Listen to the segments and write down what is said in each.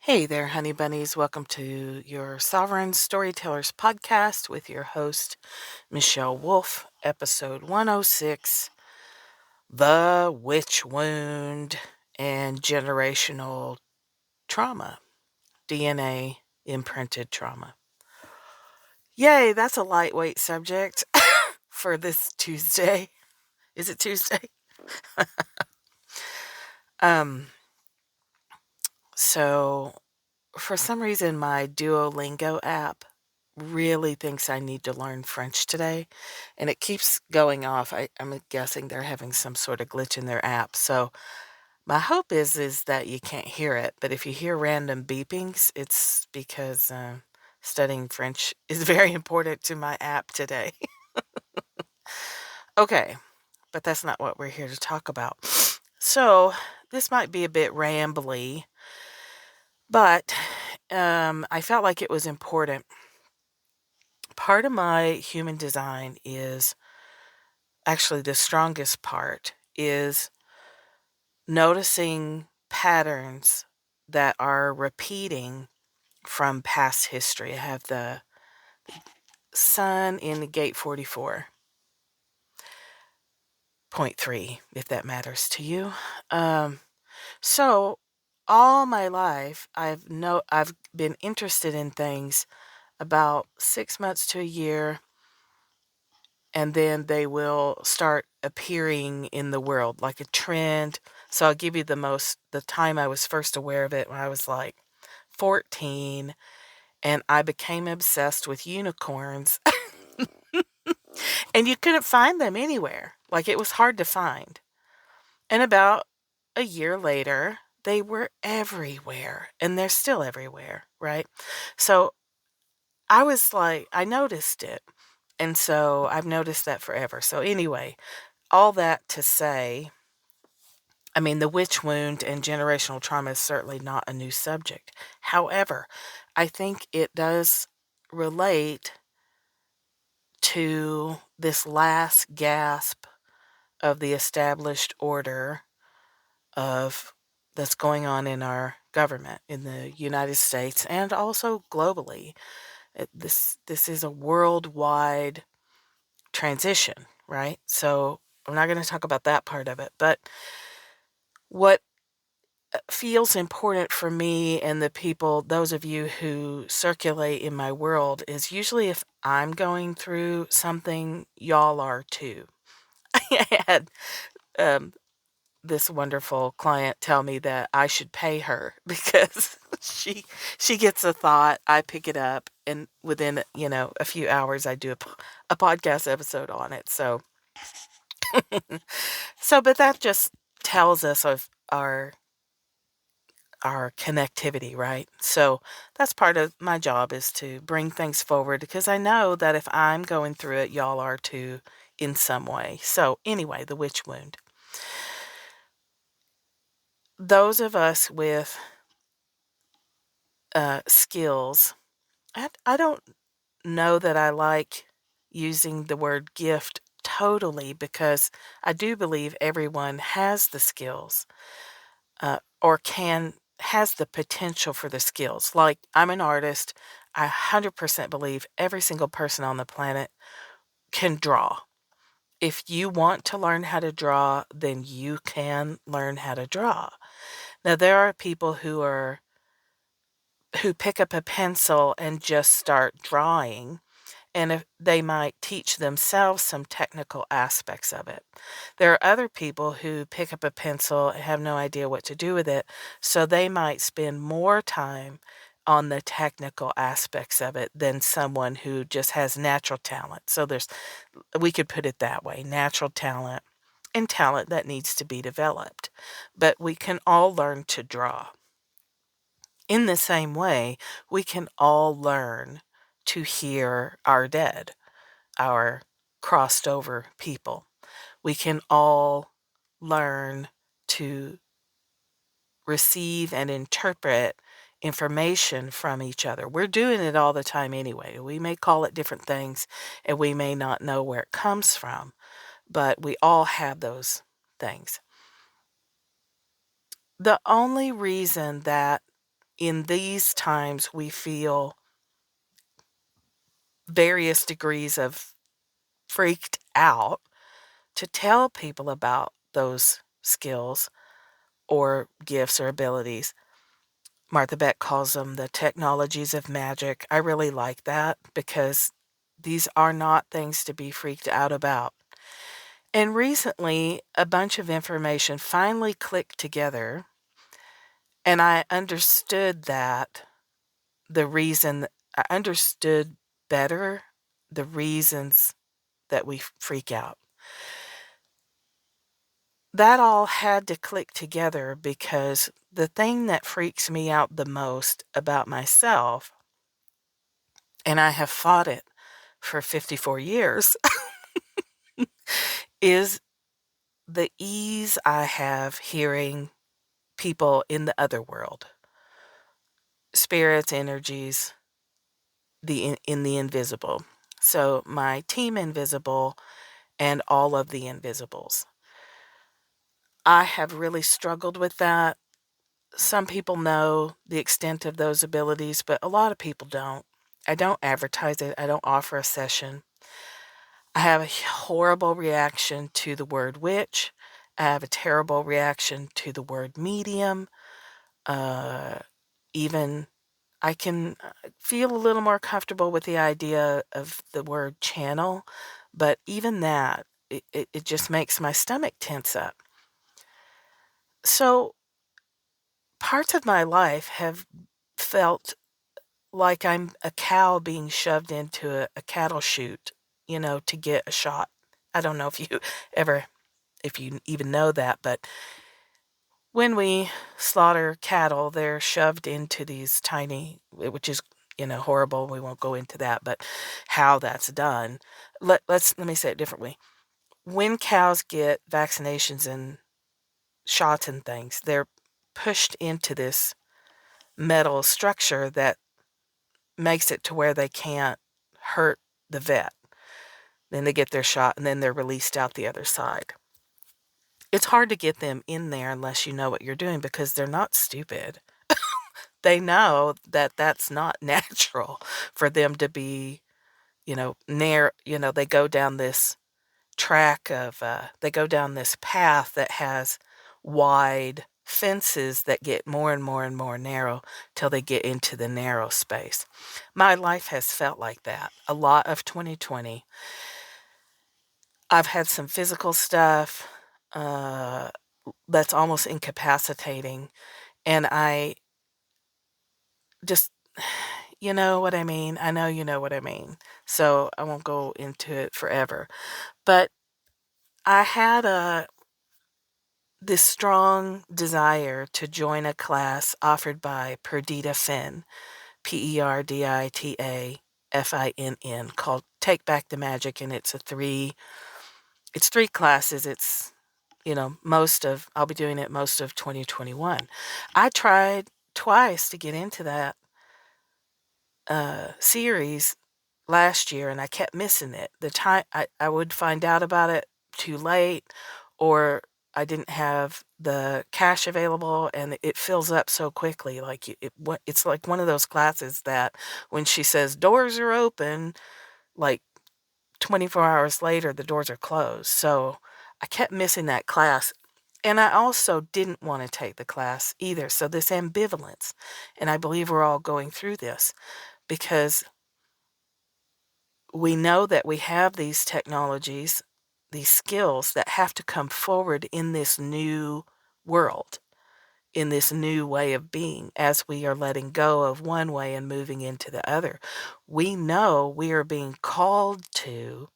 Hey there, honey bunnies. Welcome to your Sovereign Storytellers podcast with your host, Michelle Wolf, episode 106 The Witch Wound and Generational Trauma, DNA imprinted trauma. Yay, that's a lightweight subject for this Tuesday. Is it Tuesday? So for some reason, my Duolingo app really thinks I need to learn French today, and it keeps going off. I'm guessing they're having some sort of glitch in their app. So my hope is that you can't hear it, but if you hear random beepings, it's because studying French is very important to my app today. Okay, but that's not what we're here to talk about. So this might be a bit rambly, but I felt like it was important. Part of my human design is actually the strongest part is noticing patterns that are repeating from past history. I have the sun in the gate 44.3, if that matters to you. So all my life, I've been interested in things about 6 months to a year, and then they will start appearing in the world like a trend. So I'll give you the time I was first aware of it when I was like 14, and I became obsessed with unicorns. And you couldn't find them anywhere. Like, it was hard to find. And about a year later, they were everywhere, and they're still everywhere, right? So I was like, I noticed it. And so I've noticed that forever. So anyway, all that to say, I mean, the witch wound and generational trauma is certainly not a new subject. However, I think it does relate to this last gasp of the established order of that's going on in our government in the United States and also globally. This is a worldwide transition, right? So I'm not going to talk about that part of it, but what feels important for me and the people, those of you who circulate in my world, is usually if I'm going through something, y'all are too. I had this wonderful client tell me that I should pay her because she gets a thought, I pick it up, and within a few hours I do a podcast episode on it. So but that just tells us of our connectivity, right? So that's part of my job, is to bring things forward, because I know that if I'm going through it, y'all are too in some way. So anyway, the witch wound. Those of us with skills, I don't know that I like using the word gift totally, because I do believe everyone has the skills, or has the potential for the skills. Like, I'm an artist. I 100% believe every single person on the planet can draw. If you want to learn how to draw, then you can learn how to draw. Now, there are people who pick up a pencil and just start drawing, and if they might teach themselves some technical aspects of it. There are other people who pick up a pencil and have no idea what to do with it, so they might spend more time on the technical aspects of it than someone who just has natural talent. So we could put it that way, natural talent and talent that needs to be developed. But we can all learn to draw. In the same way, we can all learn to hear our dead, our crossed over people. We can all learn to receive and interpret information from each other. We're doing it all the time anyway. We may call it different things, and we may not know where it comes from, but we all have those things. The only reason that in these times we feel various degrees of freaked out to tell people about those skills or gifts or abilities. Martha Beck calls them the technologies of magic. I really like that because these are not things to be freaked out about. And recently, a bunch of information finally clicked together, and I understood I understood better the reasons that we freak out. That all had to click together because the thing that freaks me out the most about myself, and I have fought it for 54 years, is the ease I have hearing people in the other world, spirits, energies, in the invisible. So my team invisible and all of the invisibles. I have really struggled with that. Some people know the extent of those abilities, but a lot of people don't. I don't advertise it. I don't offer a session. I have a horrible reaction to the word witch. I have a terrible reaction to the word medium. Even I can feel a little more comfortable with the idea of the word channel, but even that, it just makes my stomach tense up. So parts of my life have felt like I'm a cow being shoved into a cattle chute, to get a shot. I don't know if you ever, if you even know that, but when we slaughter cattle, they're shoved into these tiny, which is, horrible. We won't go into that, but how that's done. Let me say it differently. When cows get vaccinations and shots and things, they're pushed into this metal structure that makes it to where they can't hurt the vet. Then they get their shot and then they're released out the other side. It's hard to get them in there unless you know what you're doing because they're not stupid. They know that that's not natural for them to be, they go down this they go down this path that has wide fences that get more and more and more narrow till they get into the narrow space. My life has felt like that. A lot of 2020. I've had some physical stuff that's almost incapacitating, and I just, you know what I mean? I know you know what I mean. So I won't go into it forever. But I had this strong desire to join a class offered by Perdita Finn, Perdita Finn, called Take Back the Magic, and it's three classes. It's, I'll be doing it most of 2021. I tried twice to get into that series last year, and I kept missing it. The time I would find out about it too late, or I didn't have the cash available, and it fills up so quickly. Like it's like one of those classes that when she says doors are open, like 24 hours later, the doors are closed. So I kept missing that class. And I also didn't want to take the class either. So this ambivalence, and I believe we're all going through this because we know that we have these technologies, these skills that have to come forward in this new world, in this new way of being, as we are letting go of one way and moving into the other. We know we are being called to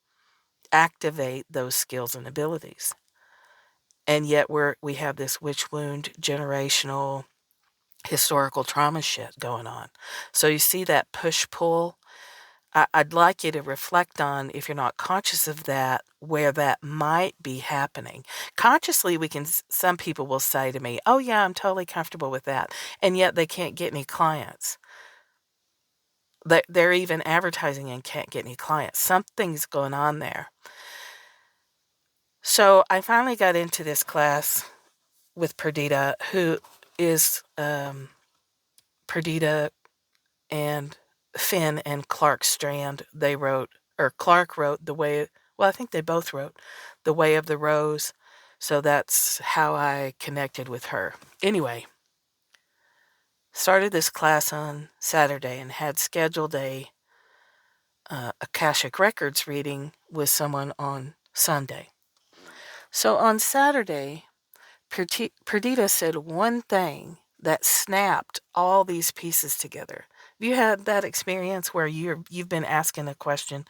activate those skills and abilities. And yet we have this witch wound, generational, historical trauma shit going on. So you see that push-pull. I'd like you to reflect on, if you're not conscious of that, where that might be happening. Consciously, some people will say to me, oh yeah, I'm totally comfortable with that. And yet they can't get any clients. They're even advertising and can't get any clients. Something's going on there. So I finally got into this class with Perdita, who is Perdita and Finn and Clark Strand, they wrote, or Clark wrote The Way, well, I think they both wrote The Way of the Rose. So that's how I connected with her. Anyway, started this class on Saturday and had scheduled a Akashic Records reading with someone on Sunday. So on Saturday, Perdita said one thing that snapped all these pieces together. Have you had that experience where you've been asking a question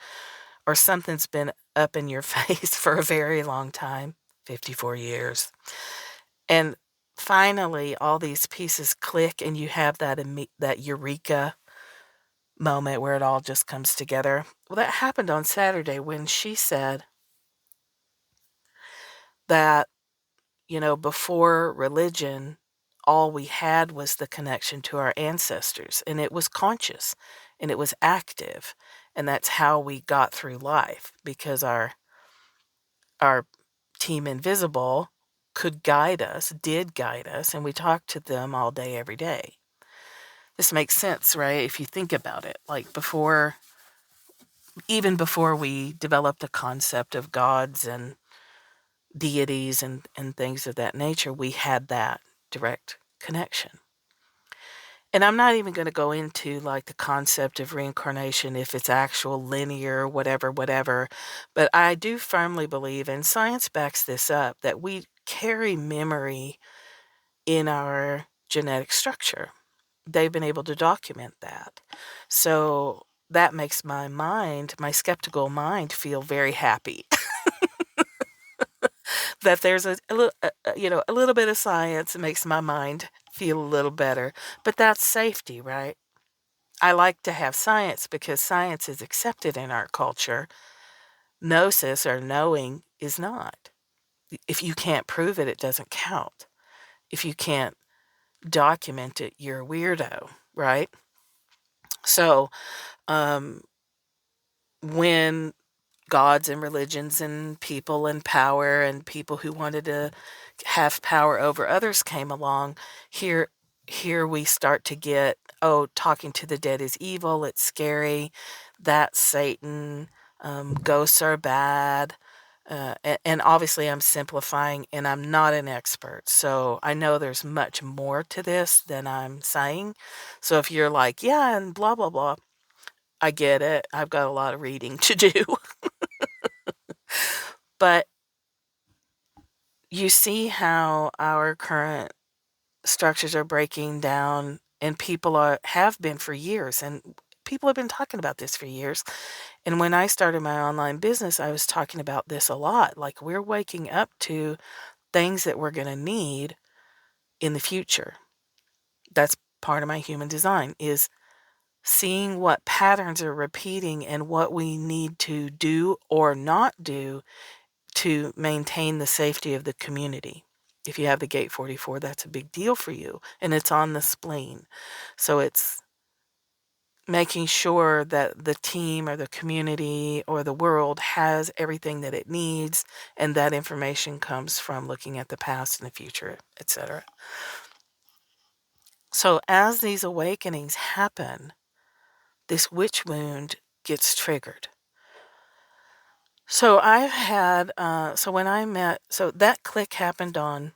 or something's been up in your face for a very long time, 54 years, and finally all these pieces click and you have that eureka moment where it all just comes together? Well, that happened on Saturday when she said that, before religion, all we had was the connection to our ancestors, and it was conscious and it was active, and that's how we got through life because our team Invisible did guide us, and we talked to them all day, every day. This makes sense, right? If you think about it, like even before we developed the concept of gods and deities and things of that nature, we had that direct connection. And I'm not even going to go into like the concept of reincarnation, if it's actual, linear, whatever. But I do firmly believe, and science backs this up, that we carry memory in our genetic structure. They've been able to document that. So that makes my skeptical mind, feel very happy that there's a little bit of science that makes my mind feel a little better. But that's safety, right? I like to have science because science is accepted in our culture. Gnosis, or knowing, is not. If you can't prove it, it doesn't count. If you can't document it, you're a weirdo, right? So, when gods and religions and people and power and people who wanted to have power over others came along, here we start to get, talking to the dead is evil, it's scary, that's Satan, ghosts are bad. And obviously I'm simplifying and I'm not an expert. So I know there's much more to this than I'm saying. So if you're like, yeah, and blah, blah, blah, I get it. I've got a lot of reading to do. But you see how our current structures are breaking down, and have been for years, and people have been talking about this for years. And when I started my online business, I was talking about this a lot. Like, we're waking up to things that we're going to need in the future. That's part of my human design, is seeing what patterns are repeating and what we need to do or not do to maintain the safety of the community. If you have the gate 44, that's a big deal for you, and it's on the spleen. So it's making sure that the team or the community or the world has everything that it needs, and that information comes from looking at the past and the future, etc. So as these awakenings happen, this witch wound gets triggered. So I've had, so that click happened on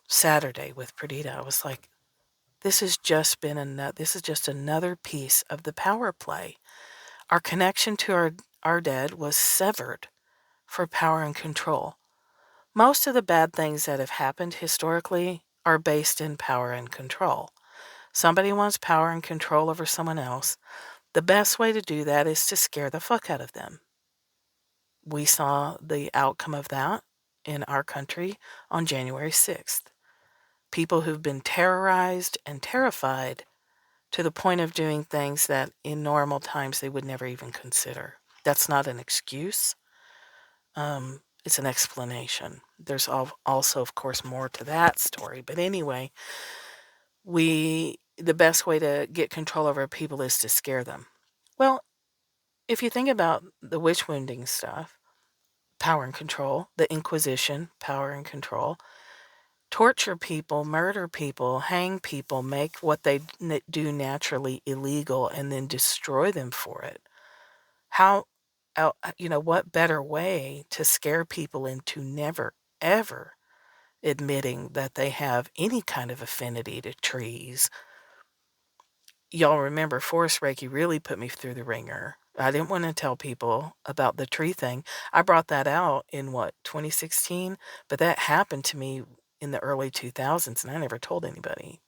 Saturday with Perdita. I was like, this is just another piece of the power play. Our connection to our dead was severed for power and control. Most of the bad things that have happened historically are based in power and control. Somebody wants power and control over someone else. The best way to do that is to scare the fuck out of them. We saw the outcome of that in our country on January 6th. People who've been terrorized and terrified to the point of doing things that in normal times they would never even consider. That's not an excuse. It's an explanation. There's also, of course, more to that story. But anyway, the best way to get control over people is to scare them. Well, if you think about the witch wounding stuff, power and control, the Inquisition, power and control, torture people, murder people, hang people, make what they do naturally illegal, and then destroy them for it. How, what better way to scare people into never, ever admitting that they have any kind of affinity to trees? Y'all remember Forest Reiki really put me through the ringer. I didn't want to tell people about the tree thing. I brought that out in 2016? But that happened to me in the early 2000s, and I never told anybody.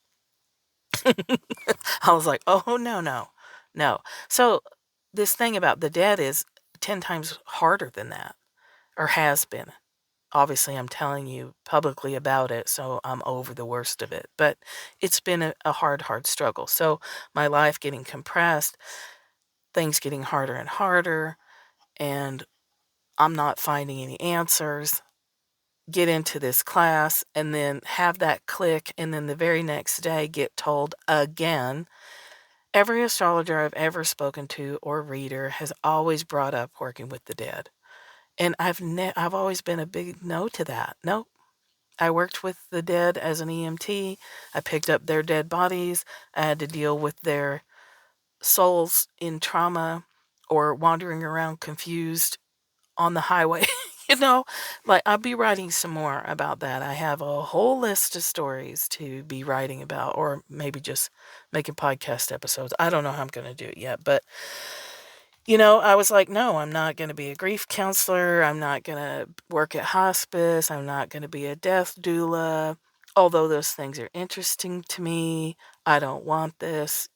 I was like, oh, no, no, no. So this thing about the dead is 10 times harder than that, or has been. Obviously, I'm telling you publicly about it, so I'm over the worst of it. But it's been a hard, hard struggle. So my life getting compressed, things getting harder and harder, and I'm not finding any answers. Get into this class and then have that click, and then the very next day get told again. Every astrologer I've ever spoken to or reader has always brought up working with the dead. And I've always been a big no to that. Nope. I worked with the dead as an EMT. I picked up their dead bodies. I had to deal with their souls in trauma or wandering around confused on the highway. Like I'll be writing some more about that. I have a whole list of stories to be writing about, or maybe just making podcast episodes. I don't know how I'm going to do it yet, but I was like, no, I'm not going to be a grief counselor. I'm not going to work at hospice. I'm not going to be a death doula. Although those things are interesting to me, I don't want this.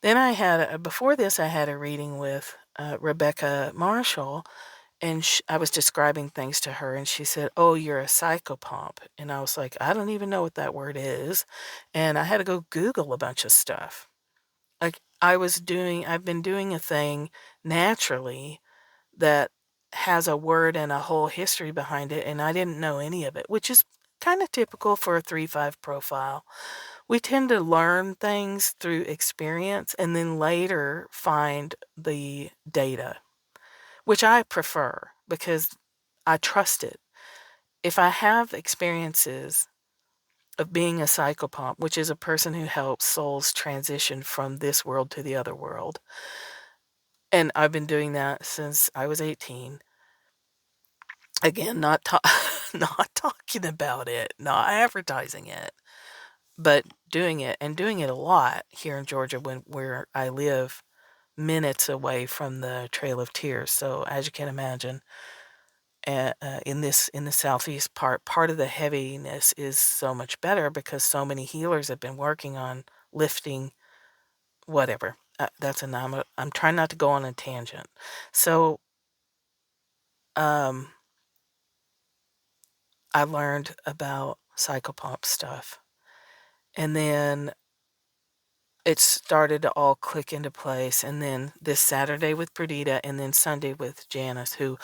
Then before this, I had a reading with Rebecca Marshall, and I was describing things to her, and she said, oh, you're a psychopomp. And I was like, I don't even know what that word is. And I had to go Google a bunch of stuff. Like I've been doing a thing naturally that has a word and a whole history behind it, and I didn't know any of it, which is kind of typical for a 3-5 profile. We tend to learn things through experience and then later find the data, which I prefer because I trust it. If I have experiences of being a psychopomp, which is a person who helps souls transition from this world to the other world, and I've been doing that since I was 18. Again, not not talking about it, not advertising it, but doing it, and doing it a lot here in Georgia where I live minutes away from the Trail of Tears. So as you can imagine, in the southeast part of the heaviness is so much better because so many healers have been working on lifting whatever. I'm trying not to go on a tangent. So I learned about psychopomp stuff, and then it started to all click into place. And then this Saturday with Perdita, and then Sunday with Janice, who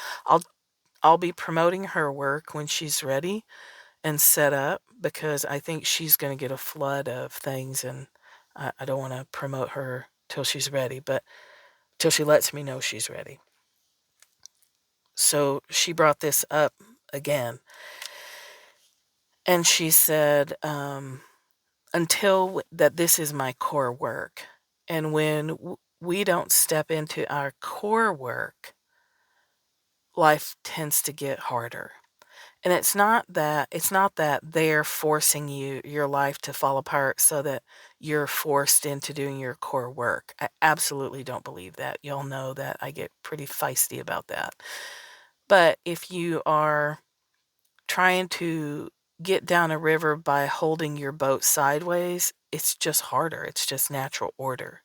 I'll be promoting her work when she's ready and set up, because I think she's going to get a flood of things, and I don't want to promote her till she's ready, but till she lets me know she's ready. So she brought this up again, and she said, until that this is my core work. And when we don't step into our core work, life tends to get harder. And it's not that they're forcing your life to fall apart so that you're forced into doing your core work. I absolutely don't believe that. Y'all know that I get pretty feisty about that. But if you are trying to get down a river by holding your boat sideways, it's just harder. It's just natural order.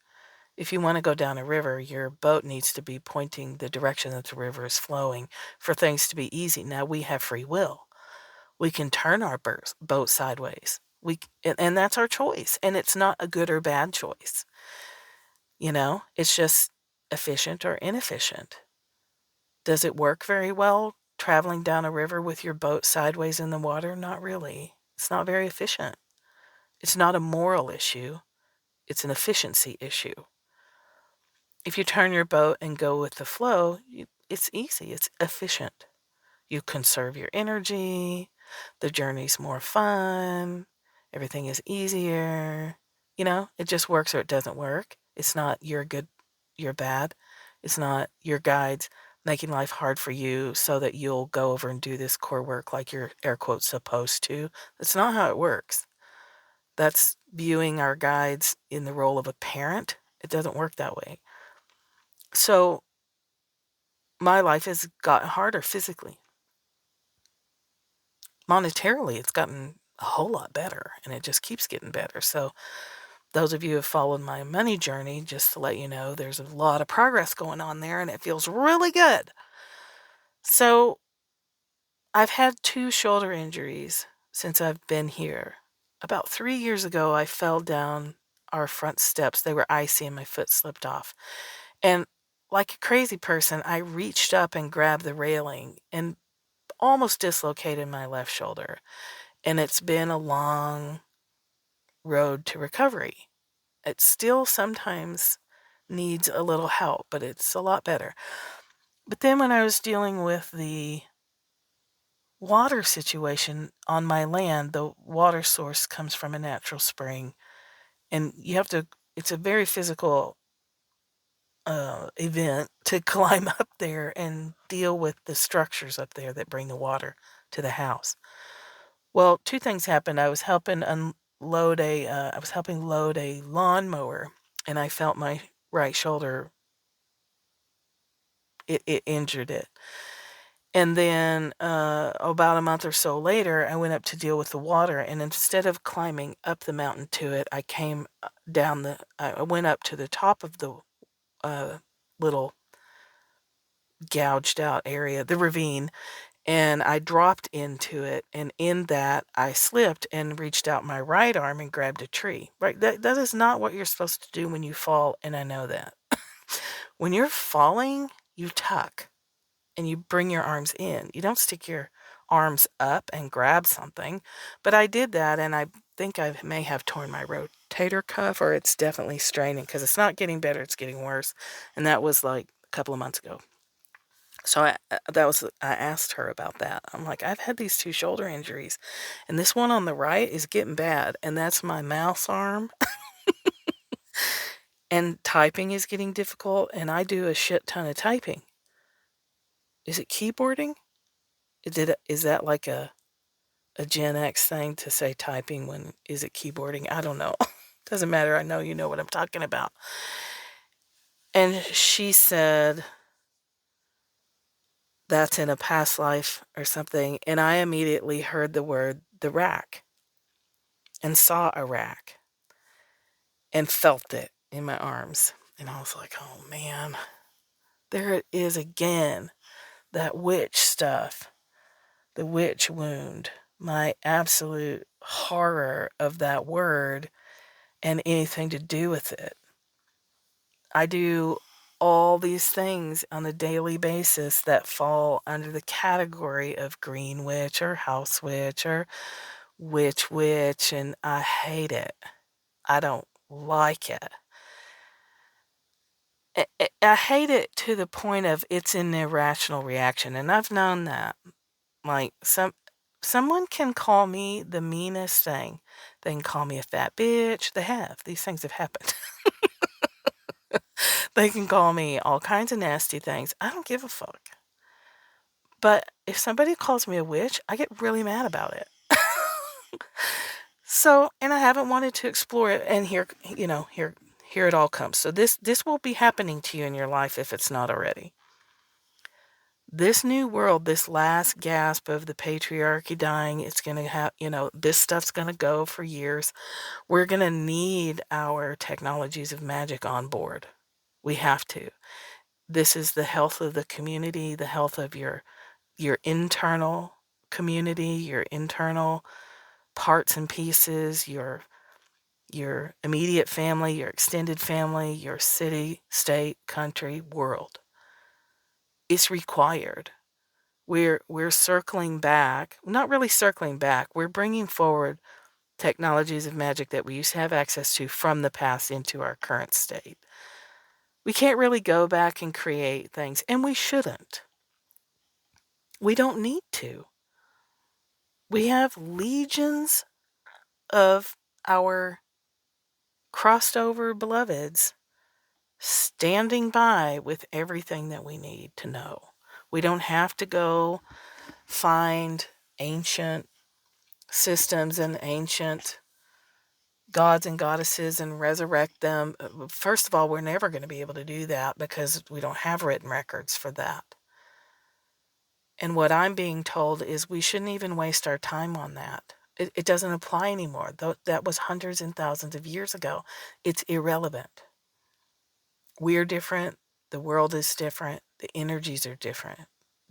If you want to go down a river, your boat needs to be pointing the direction that the river is flowing for things to be easy. Now, we have free will. We can turn our boat sideways. And that's our choice. And it's not a good or bad choice. It's just efficient or inefficient. Does it work very well traveling down a river with your boat sideways in the water? Not really. It's not very efficient. It's not a moral issue. It's an efficiency issue. If you turn your boat and go with the flow, it's easy. It's efficient. You conserve your energy. The journey's more fun. Everything is easier. It just works or it doesn't work. It's not you're good, you're bad. It's not your guides making life hard for you so that you'll go over and do this core work like you're air quotes supposed to. That's not how it works. That's viewing our guides in the role of a parent. It doesn't work that way. So my life has gotten harder physically. Monetarily, it's gotten a whole lot better, and it just keeps getting better. So those of you who have followed my money journey, just to let you know, there's a lot of progress going on there, and it feels really good. So I've had 2 shoulder injuries since I've been here. About 3 years ago, I fell down our front steps. They were icy and my foot slipped off. And like a crazy person, I reached up and grabbed the railing and almost dislocated my left shoulder. And it's been a long road to recovery. It still sometimes needs a little help, but it's a lot better. But then when I was dealing with the water situation on my land, the water source comes from a natural spring, and it's a very physical event to climb up there and deal with the structures up there that bring the water to the house. Well, 2 things happened. I was helping load a lawnmower, and I felt my right shoulder, it injured it. And then about a month or so later, I went up to deal with the water, and instead of climbing up the mountain to it, I came I went up to the top of the little gouged out area, the ravine, and I dropped into it, and in that, I slipped and reached out my right arm and grabbed a tree. Right? That is not what you're supposed to do when you fall, and I know that. When you're falling, you tuck and you bring your arms in. You don't stick your arms up and grab something. But I did that, and I think I may have torn my rotator cuff, or it's definitely straining because it's not getting better, it's getting worse. And that was like a couple of months ago. So I asked her about that. I'm like, I've had these 2 shoulder injuries, and this one on the right is getting bad, and that's my mouse arm. And typing is getting difficult, and I do a shit ton of typing. Is it keyboarding? Is that like a Gen X thing to say typing when is it keyboarding? I don't know. Doesn't matter. I know you know what I'm talking about. And she said that's in a past life or something, and I immediately heard the rack, and saw a rack, and felt it in my arms. And I was like, oh man, there it is again. That witch stuff, the witch wound, my absolute horror of that word and anything to do with it. I do all these things on a daily basis that fall under the category of green witch or house witch or witch, and I hate it. I don't like it. I hate it to the point of it's an irrational reaction, and I've known that. Like, someone can call me the meanest thing. They can call me a fat bitch. They have. These things have happened. They can call me all kinds of nasty things. I don't give a fuck. But if somebody calls me a witch, I get really mad about it. So, and I haven't wanted to explore it, and here it all comes. So this will be happening to you in your life if it's not already. This new world, this last gasp of the patriarchy dying, it's going to have, this stuff's going to go for years. We're going to need our technologies of magic on board. We have to. This is the health of the community, the health of your internal community, your internal parts and pieces, your immediate family, your extended family, your city, state, country, world. It's required. We're circling back, not really circling back, we're bringing forward technologies of magic that we used to have access to from the past into our current state. We can't really go back and create things, and we shouldn't. We don't need to. We have legions of our crossed over beloveds standing by with everything that we need to know. We don't have to go find ancient systems and ancient gods and goddesses and resurrect them. First of all, we're never going to be able to do that because we don't have written records for that. And what I'm being told is we shouldn't even waste our time on that. It doesn't apply anymore. That was hundreds and thousands of years ago. It's irrelevant. We're different. The world is different. The energies are different.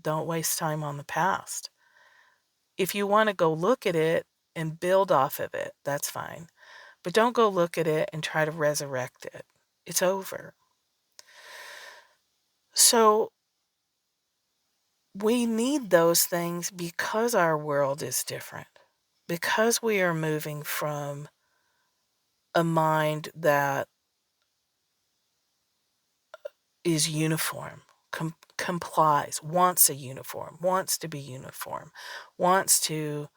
Don't waste time on the past. If you want to go look at it and build off of it, that's fine. But don't go look at it and try to resurrect it. It's over. So we need those things because our world is different. Because we are moving from a mind that is uniform, complies, wants a uniform, wants to be uniform, wants to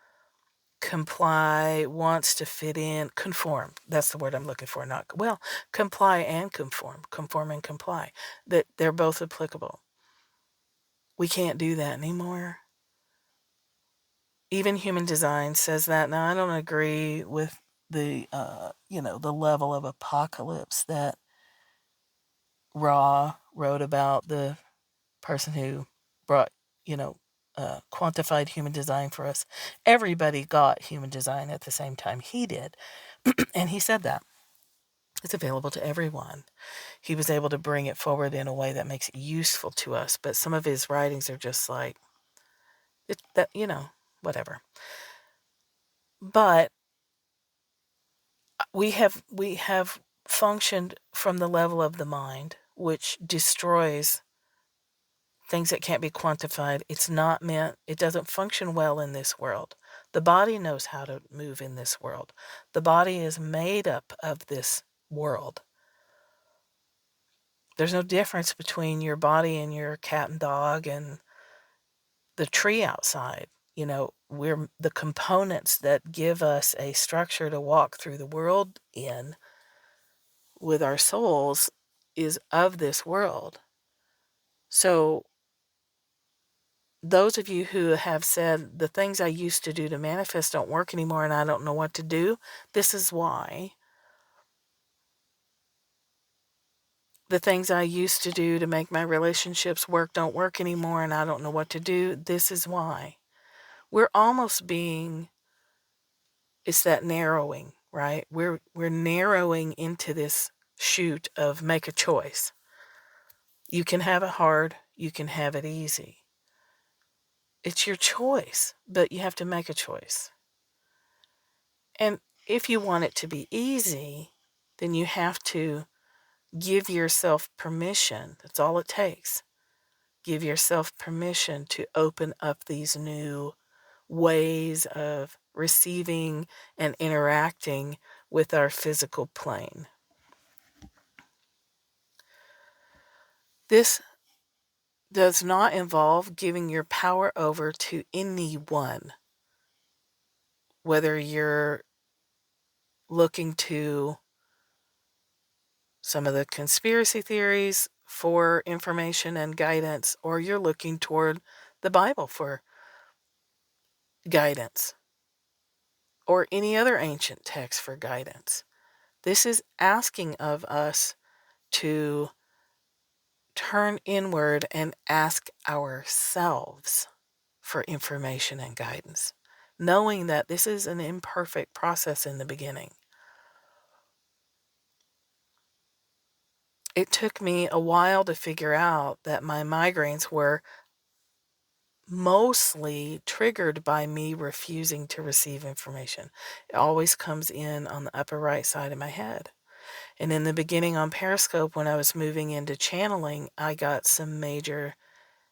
comply, wants to fit in, conform. That's the word I'm looking for. Comply and conform and comply. That they're both applicable. We can't do that anymore. Even human design says that. Now, I don't agree with the the level of apocalypse that Ra wrote about, the person who brought, quantified human design for us. Everybody got human design at the same time he did. And he said that. It's available to everyone. He was able to bring it forward in a way that makes it useful to us. But some of his writings are just like, whatever. But we have functioned from the level of the mind, which destroys things that can't be quantified. It doesn't function well in this world. The body knows how to move in this world. The body is made up of this world. There's no difference between your body and your cat and dog and the tree outside. We're the components that give us a structure to walk through the world in with our souls is of this world. So those of you who have said the things I used to do to manifest don't work anymore and I don't know what to do, this is why. The things I used to do to make my relationships work don't work anymore and I don't know what to do, this is why. We're almost it's that narrowing, right? We're narrowing into this chute of make a choice. You can have it hard, you can have it easy. It's your choice, but you have to make a choice. And if you want it to be easy, then you have to give yourself permission. That's all it takes. Give yourself permission to open up these new ways of receiving and interacting with our physical plane. This does not involve giving your power over to anyone, whether you're looking to some of the conspiracy theories for information and guidance, or you're looking toward the Bible for guidance, or any other ancient text for guidance. This is asking of us to turn inward and ask ourselves for information and guidance, knowing that this is an imperfect process in the beginning. It took me a while to figure out that my migraines were mostly triggered by me refusing to receive information. It always comes in on the upper right side of my head. And in the beginning on Periscope, when I was moving into channeling, I got some major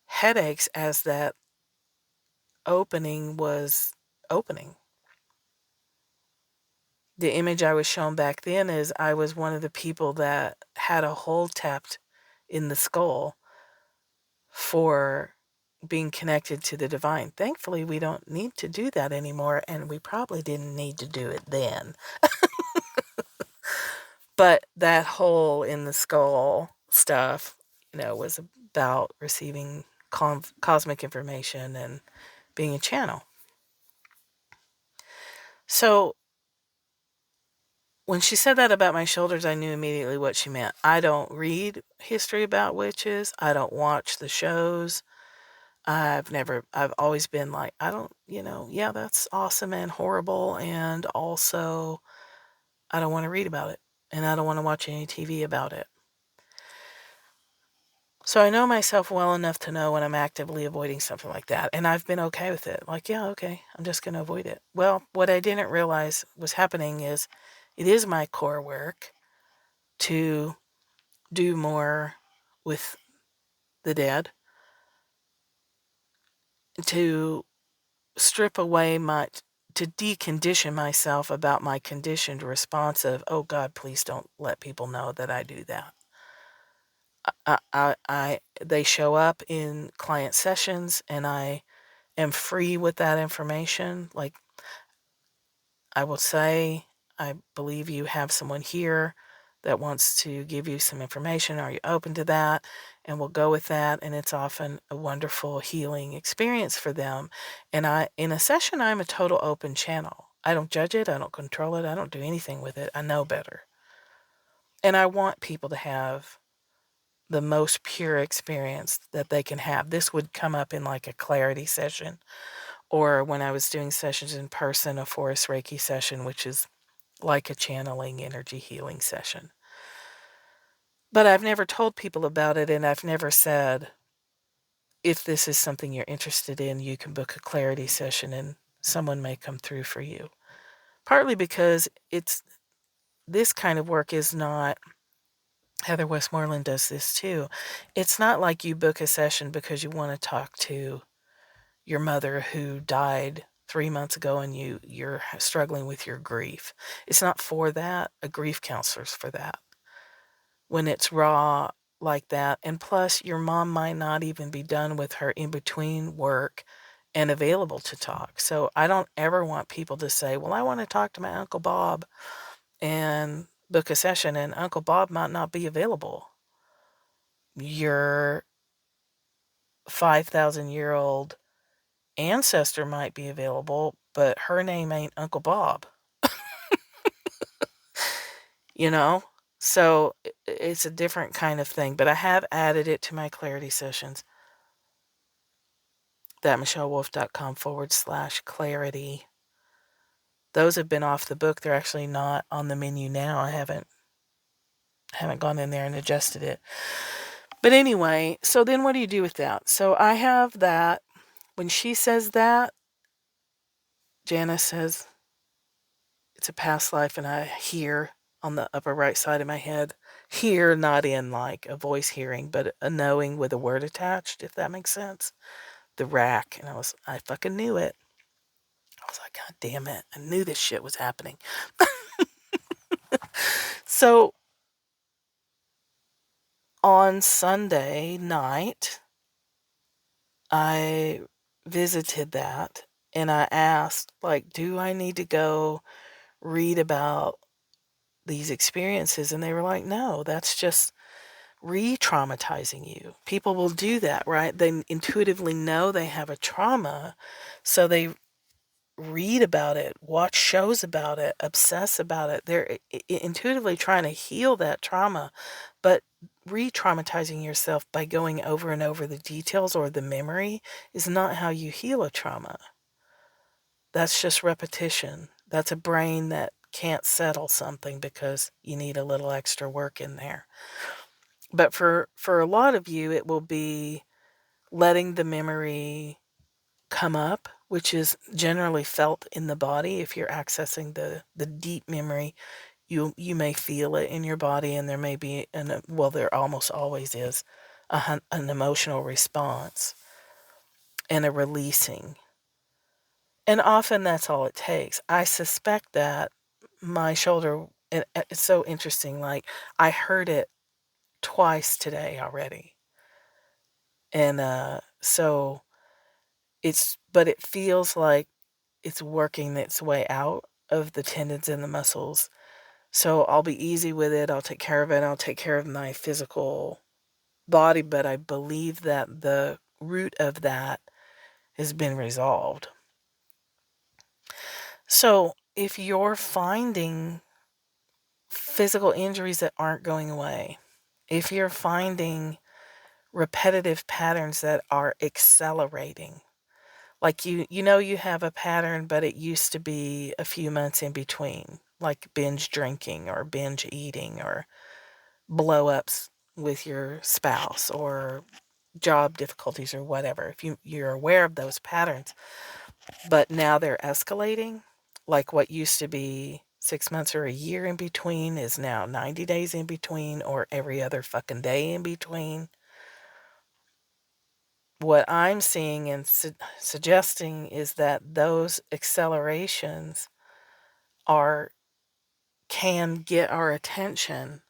headaches as that opening was opening. The image I was shown back then is I was one of the people that had a hole tapped in the skull for being connected to the divine. Thankfully, we don't need to do that anymore, and we probably didn't need to do it then. But that hole in the skull stuff, was about receiving cosmic information and being a channel. So when she said that about my shoulders, I knew immediately what she meant. I don't read history about witches. I don't watch the shows. I've always been like, I don't, yeah, that's awesome and horrible. And also, I don't want to read about it. And I don't want to watch any TV about it. So I know myself well enough to know when I'm actively avoiding something like that. And I've been okay with it. Like, yeah, okay, I'm just going to avoid it. Well, what I didn't realize was happening is it is my core work to do more with the dead, to strip away to decondition myself about my conditioned response of, oh God, please don't let people know that I do that. They show up in client sessions and I am free with that information. Like, I will say, I believe you have someone here that wants to give you some information. Are you open to that? And we'll go with that. And it's often a wonderful healing experience for them. And in a session, I'm a total open channel. I don't judge it. I don't control it. I don't do anything with it. I know better. And I want people to have the most pure experience that they can have. This would come up in like a clarity session, or when I was doing sessions in person, a Forest Reiki session, which is like a channeling energy healing session. But I've never told people about it, and I've never said, if this is something you're interested in, you can book a clarity session and someone may come through for you. Partly because this kind of work is not, Heather Westmoreland does this too. It's not like you book a session because you want to talk to your mother who died 3 months ago and you're struggling with your grief. It's not for that. A grief counselor's for that. When it's raw like that, and plus your mom might not even be done with her in between work and available to talk. So I don't ever want people to say, well, I want to talk to my Uncle Bob and book a session, and Uncle Bob might not be available. Your 5,000-year-old ancestor might be available, but her name ain't Uncle Bob. So it's a different kind of thing, but I have added it to my clarity sessions. thatmichellewolf.com/clarity. Those have been off the book. They're actually not on the menu now. I haven't gone in there and adjusted it. But anyway, so then what do you do with that? So I have that. When she says that, Janice says, it's a past life, and I hear on the upper right side of my head, hear not in like a voice hearing, but a knowing with a word attached, if that makes sense. The rack. And I fucking knew it. I was like, God damn it. I knew this shit was happening. So on Sunday night, I visited that and I asked, like, do I need to go read about these experiences? And they were like, no, that's just re-traumatizing you. People will do that, right? They intuitively know they have a trauma, so they read about it, watch shows about it, obsess about it. They're intuitively trying to heal that trauma, but re-traumatizing yourself by going over and over the details or the memory is not how you heal a trauma. That's just repetition. That's a brain that can't settle something because you need a little extra work in there. But for a lot of you, it will be letting the memory come up, which is generally felt in the body. If you're accessing the deep memory, you may feel it in your body, and there may be, there almost always is, an emotional response and a releasing. And often that's all it takes. I suspect that my shoulder, it's so interesting, like I heard it twice today already. And so but it feels like it's working its way out of the tendons and the muscles. So I'll be easy with it. I'll take care of it. I'll take care of my physical body, but I believe that the root of that has been resolved. So if you're finding physical injuries that aren't going away, if you're finding repetitive patterns that are accelerating, like you have a pattern, but it used to be a few months in between, like binge drinking or binge eating or blow-ups with your spouse or job difficulties or whatever. If you're aware of those patterns, but now they're escalating, like what used to be 6 months or a year in between is now 90 days in between or every other fucking day in between. What I'm seeing and suggesting is that those accelerations can get our attention,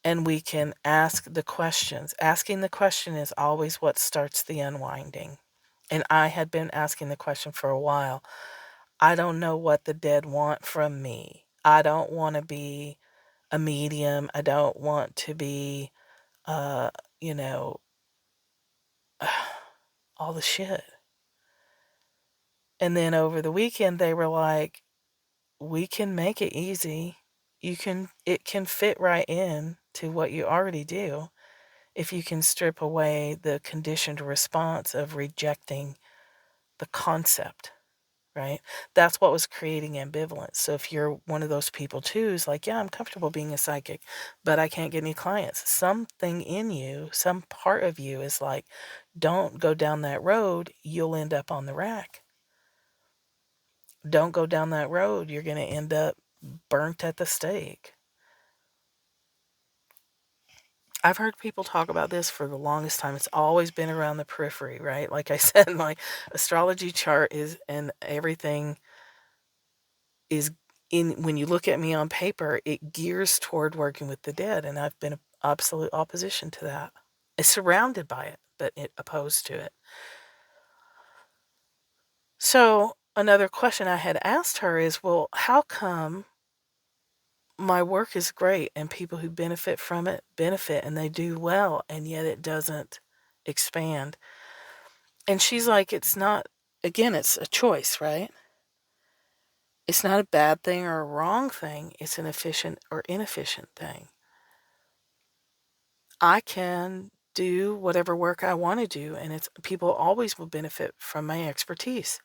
and we can ask the questions. Asking the question is always what starts the unwinding. And I had been asking the question for a while. I don't know what the dead want from me. I don't want to be a medium. I don't want to be, you know, all the shit. And then over the weekend, they were like, we can make it easy. It can fit right in to what you already do if you can strip away the conditioned response of rejecting the concept, right? That's what was creating ambivalence. So if you're one of those people too, who's like, yeah, I'm comfortable being a psychic, but I can't get any clients. Something in you, some part of you is like, don't go down that road. You'll end up on the rack. Don't go down that road. You're going to end up burnt at the stake. I've heard people talk about this for the longest time. It's always been around the periphery, right? Like I said, my astrology chart is, and everything is when you look at me on paper, it gears toward working with the dead. And I've been absolute opposition to that. It's surrounded by it, but opposed to it. So another question I had asked her is, well, how come my work is great and people who benefit from it benefit and they do well, and yet it doesn't expand? And she's like, it's not, again, it's a choice, right? It's not a bad thing or a wrong thing. It's an efficient or inefficient thing. I can do whatever work I want to do, and people always will benefit from my expertise.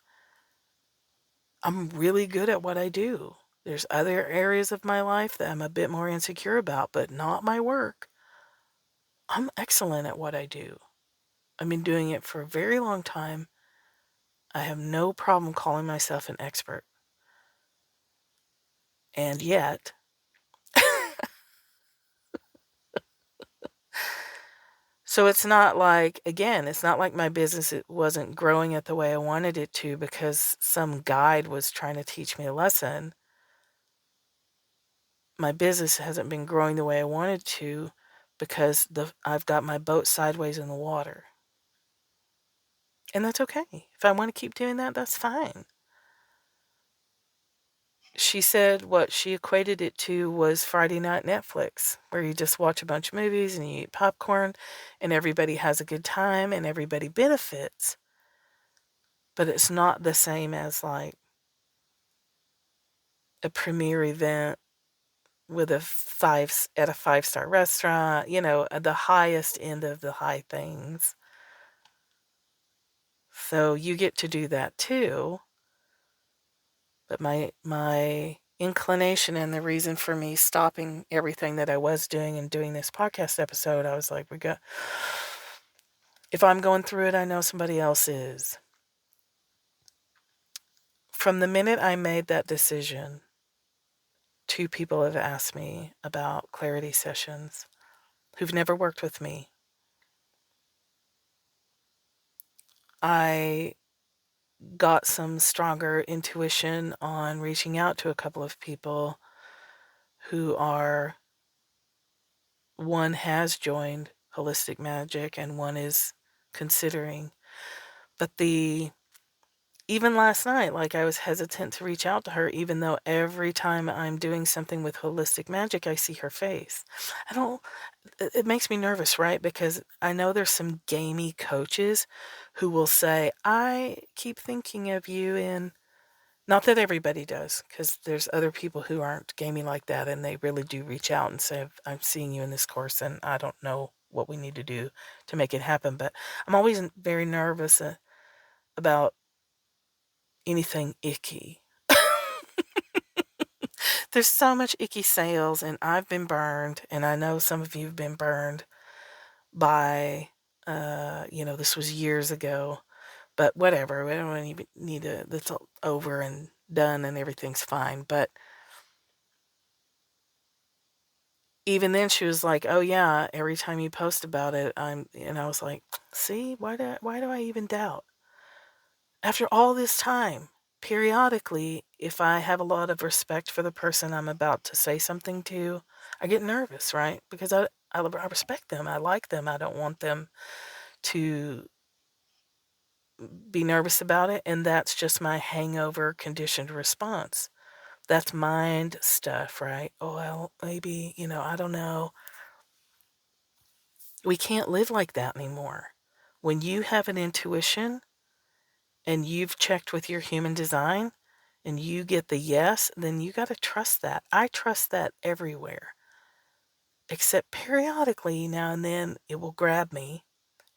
I'm really good at what I do. There's other areas of my life that I'm a bit more insecure about, but not my work. I'm excellent at what I do. I've been doing it for a very long time. I have no problem calling myself an expert. And yet, so it's not like, again, it's not like my business wasn't growing it the way I wanted it to because some guide was trying to teach me a lesson. My business hasn't been growing the way I wanted to because I've got my boat sideways in the water. And that's okay. If I want to keep doing that, that's fine. She said what she equated it to was Friday night Netflix, where you just watch a bunch of movies and you eat popcorn and everybody has a good time and everybody benefits. But it's not the same as like a premiere event with at a 5-star restaurant, the highest end of the high things. So you get to do that too. But my inclination and the reason for me stopping everything that I was doing and doing this podcast episode, I was like, if I'm going through it, I know somebody else is. From the minute I made that decision, 2 people have asked me about clarity sessions who've never worked with me. I got some stronger intuition on reaching out to a couple of people who one has joined Holistic Magic and one is considering. But even last night, like, I was hesitant to reach out to her, even though every time I'm doing something with holistic magic, I see her face. I don't, it makes me nervous, right? Because I know there's some gamey coaches who will say, I keep thinking of you in, not that everybody does, because there's other people who aren't gamey like that, and they really do reach out and say, I'm seeing you in this course, and I don't know what we need to do to make it happen. But I'm always very nervous about anything icky. There's so much icky sales, and I've been burned, and I know some of you have been burned by, this was years ago, but whatever. We don't even need to, that's all over and done, and everything's fine. But even then, she was like, "Oh yeah, every time you post about it, and I was like, "See, why do I even doubt?" After all this time, periodically, if I have a lot of respect for the person I'm about to say something to, I get nervous, right? Because I respect them. I like them. I don't want them to be nervous about it. And that's just my hangover conditioned response. That's mind stuff, right? Oh, well, maybe, I don't know. We can't live like that anymore. When you have an intuition and you've checked with your human design and you get the yes, then you got to trust that. I trust that everywhere. Except periodically, now and then, it will grab me.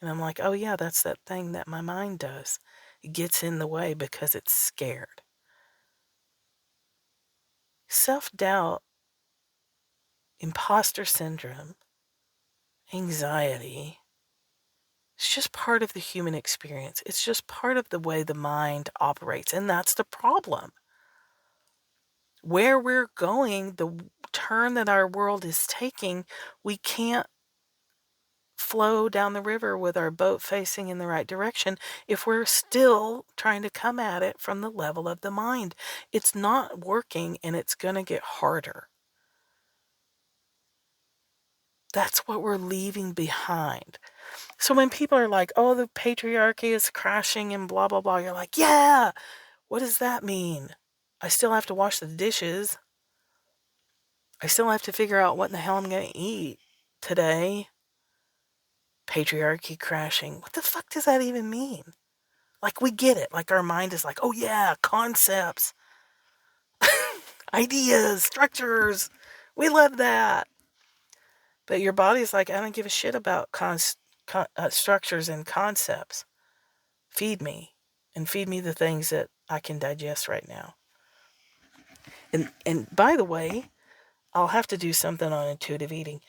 And I'm like, oh yeah, that's that thing that my mind does. It gets in the way because it's scared. Self-doubt, imposter syndrome, anxiety, it's just part of the human experience. It's just part of the way the mind operates. And that's the problem. Where we're going, the turn that our world is taking, we can't flow down the river with our boat facing in the right direction if we're still trying to come at it from the level of the mind. It's not working, and it's going to get harder. That's what we're leaving behind. So when people are like, oh, the patriarchy is crashing and blah, blah, blah, you're like, yeah, what does that mean? I still have to wash the dishes. I still have to figure out what in the hell I'm going to eat today. Patriarchy crashing. What the fuck does that even mean? Like, we get it. Like, our mind is like, oh yeah, concepts, ideas, structures. We love that. But your body's like, I don't give a shit about structures and concepts. Feed me. And feed me the things that I can digest right now. And by the way, I'll have to do something on intuitive eating.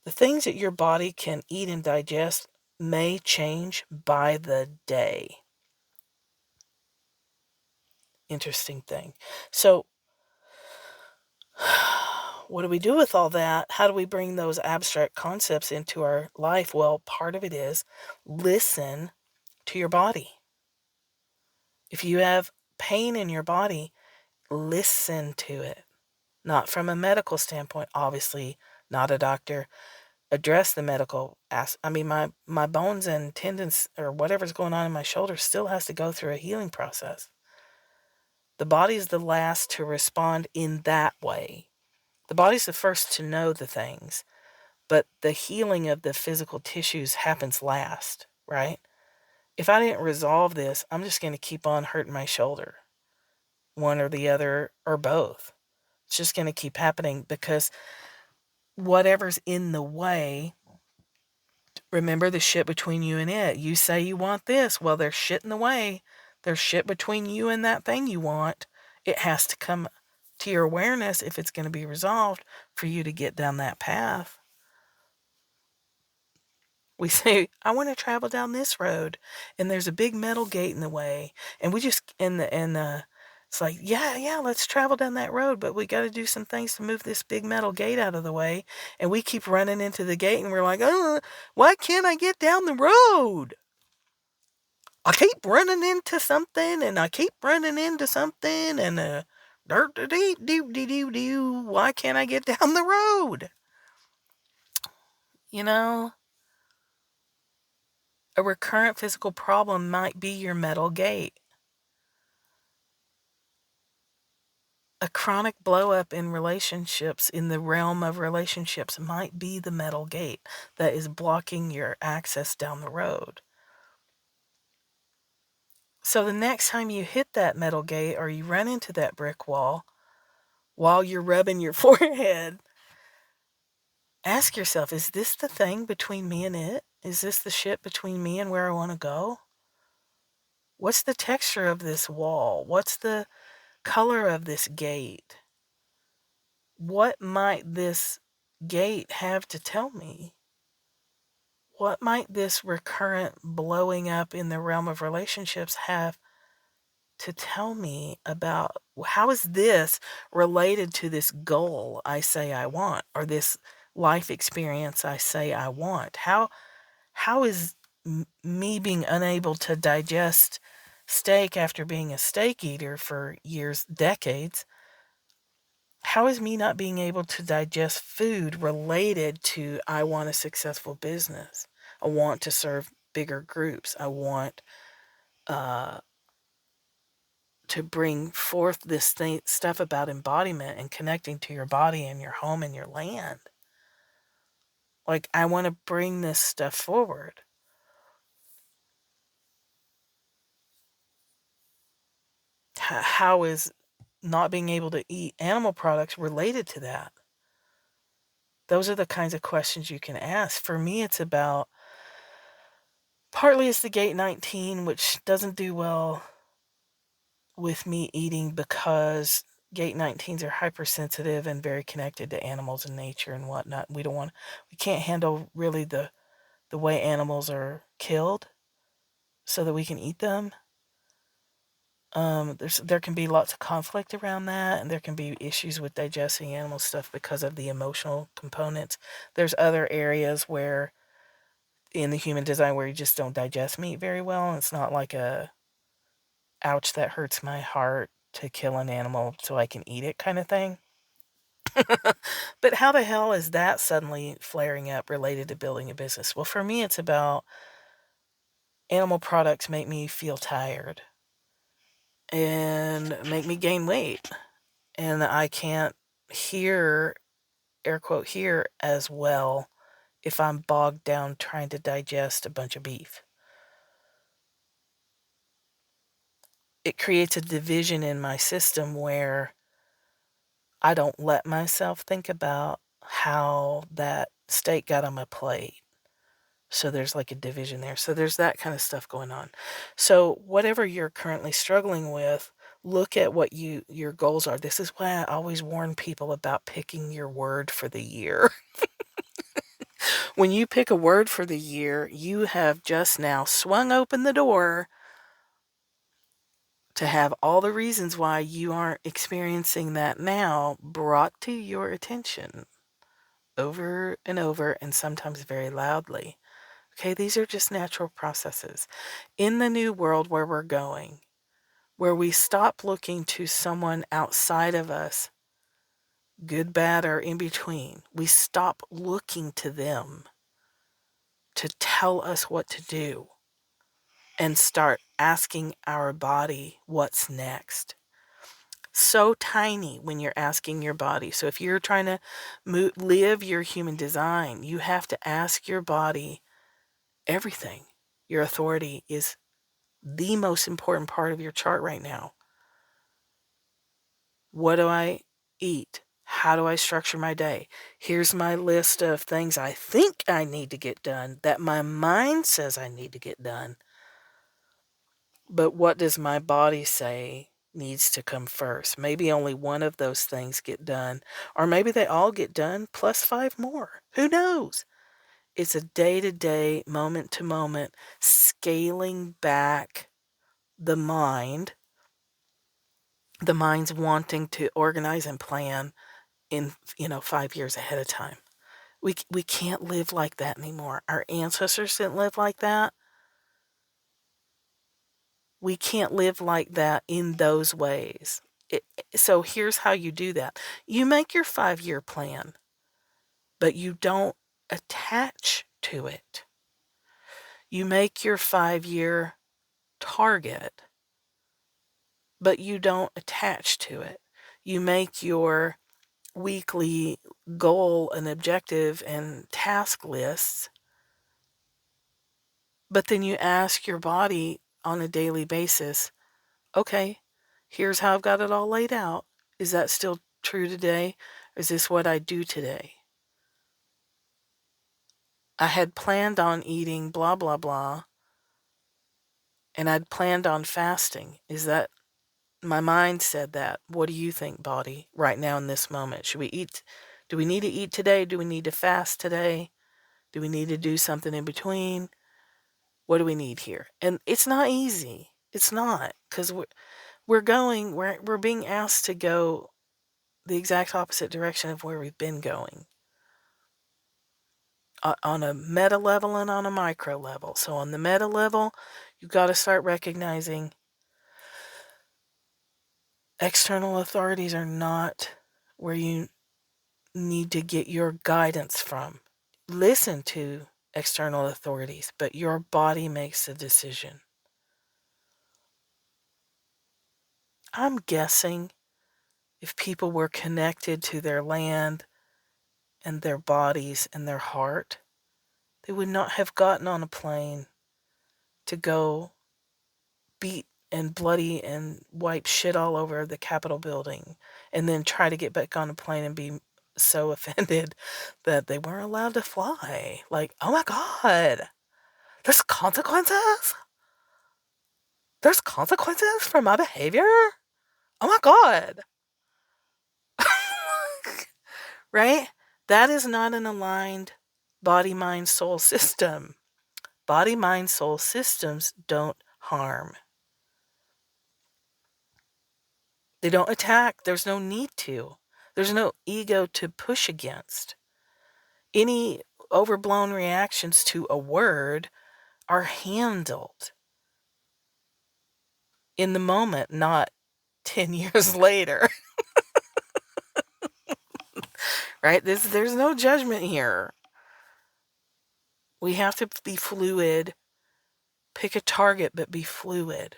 The things that your body can eat and digest may change by the day. Interesting thing. So, what do we do with all that? How do we bring those abstract concepts into our life? Well, part of it is listen to your body. If you have pain in your body, listen to it. Not from a medical standpoint, obviously, not a doctor. Address the medical my bones and tendons or whatever's going on in my shoulder still has to go through a healing process. The body's the last to respond in that way. The body's the first to know the things, but the healing of the physical tissues happens last, right? If I didn't resolve this, I'm just going to keep on hurting my shoulder. One or the other or both. It's just going to keep happening because whatever's in the way, remember the shit between you and it. You say you want this. Well, there's shit in the way. There's shit between you and that thing you want. It has to come to your awareness if it's going to be resolved for you to get down that path. We say, I want to travel down this road, and there's a big metal gate in the way, and we just it's like, yeah, let's travel down that road, but we got to do some things to move this big metal gate out of the way, and we keep running into the gate, and we're like, why can't I get down the road? I keep running into something, and I keep running into something, and why can't I get down the road? A recurrent physical problem might be your metal gate. A chronic blow-up in relationships, in the realm of relationships, might be the metal gate that is blocking your access down the road. So the next time you hit that metal gate or you run into that brick wall, while you're rubbing your forehead, ask yourself, is this the thing between me and it? Is this the shit between me and where I want to go? What's the texture of this wall? What's the color of this gate? What might this gate have to tell me? What might this recurrent blowing up in the realm of relationships have to tell me about how is this related to this goal I say I want, or this life experience I say I want? How is me being unable to digest steak after being a steak eater for years, decades, how is me not being able to digest food related to I want a successful business? I want to serve bigger groups. I want to bring forth this stuff about embodiment and connecting to your body and your home and your land. Like, I want to bring this stuff forward. How is not being able to eat animal products related to that? Those are the kinds of questions you can ask. For me, it's about, partly it's the gate 19, which doesn't do well with me eating because gate 19s are hypersensitive and very connected to animals and nature and whatnot. We can't handle really the way animals are killed so that we can eat them. There can be lots of conflict around that, and there can be issues with digesting animal stuff because of the emotional components. There's other areas where in the human design where you just don't digest meat very well, and it's not like a ouch, that hurts my heart to kill an animal so I can eat it kind of thing. But how the hell is that suddenly flaring up related to building a business? Well, for me, it's about animal products make me feel tired and make me gain weight. And I can't hear, air quote, hear as well if I'm bogged down trying to digest a bunch of beef. It creates a division in my system where I don't let myself think about how that steak got on my plate. So there's like a division there. So there's that kind of stuff going on. So whatever you're currently struggling with, look at what your goals are. This is why I always warn people about picking your word for the year. When you pick a word for the year, you have just now swung open the door to have all the reasons why you aren't experiencing that now brought to your attention over and over, and sometimes very loudly. Okay, these are just natural processes. In the new world where we're going, where we stop looking to someone outside of us, good, bad, or in between, we stop looking to them to tell us what to do and start asking our body what's next. So tiny when you're asking your body. So if you're trying to live your human design, you have to ask your body everything. Your authority is the most important part of your chart right now. What do I eat? How do I structure my day? Here's my list of things I think I need to get done, that my mind says I need to get done. But what does my body say needs to come first? Maybe only one of those things get done, or maybe they all get done plus 5 more. Who knows? It's a day-to-day, moment-to-moment, scaling back the mind's wanting to organize and plan in 5 years ahead of time. We can't live like that anymore. Our ancestors didn't live like that. We can't live like that in those ways. So here's how you do that. You make your 5-year plan, but you don't attach to it. You make your 5-year target, but you don't attach to it. You make your weekly goal and objective and task lists, but then you ask your body on a daily basis, okay, here's how I've got it all laid out. Is that still true today? Is this what I do today? I had planned on eating blah, blah, blah, and I'd planned on fasting. Is that, my mind said that. What do you think, body, right now in this moment? Should we eat? Do we need to eat today? Do we need to fast today? Do we need to do something in between? What do we need here? And it's not easy. It's not, because we're being asked to go the exact opposite direction of where we've been going. On a meta level and on a micro level. So on the meta level, you've got to start recognizing external authorities are not where you need to get your guidance from. Listen to external authorities, but your body makes the decision. I'm guessing if people were connected to their land and their bodies and their heart, they would not have gotten on a plane to go beat and bloody and wipe shit all over the Capitol building and then try to get back on a plane and be so offended that they weren't allowed to fly. Like, oh my God, there's consequences? There's consequences for my behavior? Oh my God. Right? That is not an aligned body, mind, soul system. Body, mind, soul systems don't harm. They don't attack. There's no need to. There's no ego to push against. Any overblown reactions to a word are handled in the moment, not 10 years later. Right? There's no judgment here. We have to be fluid. Pick a target, but be fluid.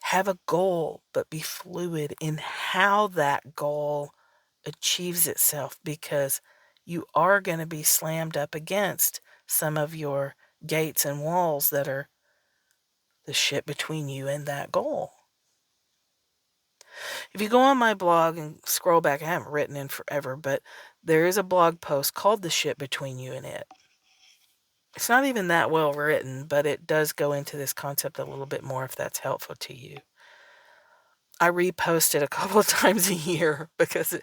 Have a goal, but be fluid in how that goal achieves itself, because you are going to be slammed up against some of your gates and walls that are the shit between you and that goal. If you go on my blog and scroll back, I haven't written in forever, but there is a blog post called The Shit Between You and It. It's not even that well written, but it does go into this concept a little bit more if that's helpful to you. I repost it a couple of times a year because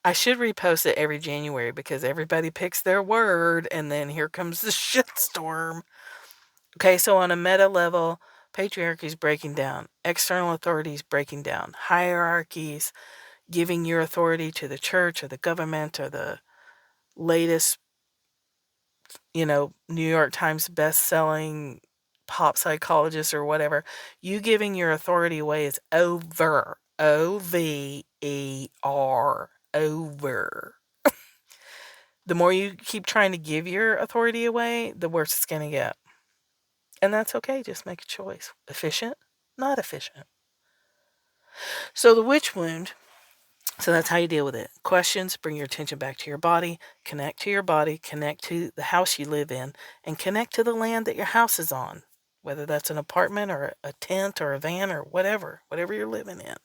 I should repost it every January because everybody picks their word and then here comes the shitstorm. Okay, so on a meta level, patriarchy is breaking down. External authorities breaking down. Hierarchies, giving your authority to the church or the government or the latest, New York Times best-selling pop psychologist or whatever. You giving your authority away is over. O-V-E-R. Over. The more you keep trying to give your authority away, the worse it's going to get. And that's okay. Just make a choice. Efficient, not efficient. So the witch wound, so that's how you deal with it. Questions, bring your attention back to your body, connect to the house you live in, and connect to the land that your house is on, whether that's an apartment or a tent or a van or whatever you're living in.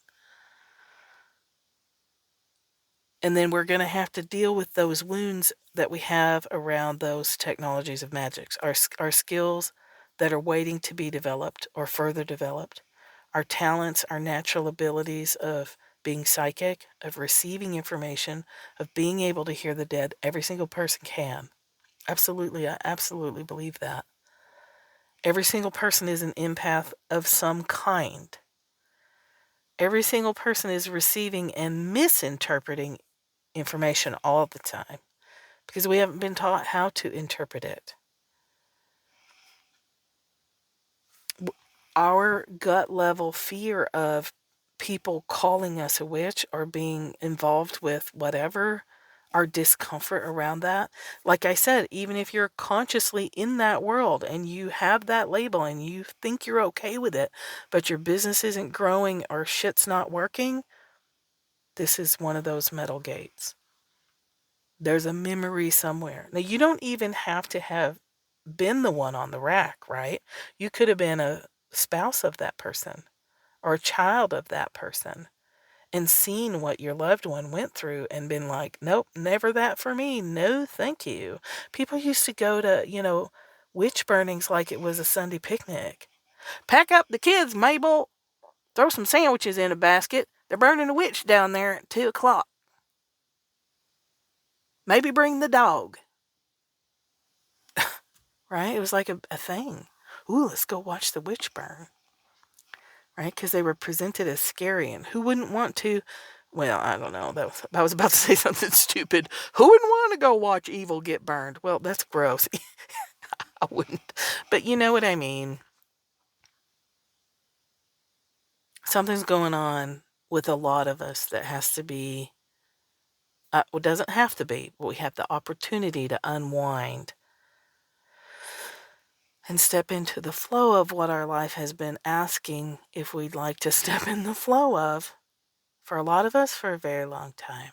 And then we're going to have to deal with those wounds that we have around those technologies of magic, our skills that are waiting to be developed or further developed, our talents, our natural abilities of being psychic, of receiving information, of being able to hear the dead. Every single person can. Absolutely, I absolutely believe that. Every single person is an empath of some kind. Every single person is receiving and misinterpreting information all the time because we haven't been taught how to interpret it. Our gut level fear of people calling us a witch or being involved with whatever our discomfort around that. Like I said, even if you're consciously in that world and you have that label and you think you're okay with it, but your business isn't growing or shit's not working, this is one of those metal gates. There's a memory somewhere. Now, you don't even have to have been the one on the rack, right? You could have been a spouse of that person or a child of that person and seen what your loved one went through and been like, nope, never that for me. No, thank you. People used to go to, witch burnings like it was a Sunday picnic. Pack up the kids, Mabel. Throw some sandwiches in a basket. They're burning a witch down there at 2 o'clock. Maybe bring the dog. Right? It was like a thing. Ooh, let's go watch the witch burn. Right? Because they were presented as scary. And who wouldn't want to? Well, I don't know. I was about to say something stupid. Who wouldn't want to go watch evil get burned? Well, that's gross. I wouldn't. But you know what I mean. Something's going on with a lot of us that has to be, it doesn't have to be, but we have the opportunity to unwind and step into the flow of what our life has been asking if we'd like to step in the flow of, for a lot of us, for a very long time.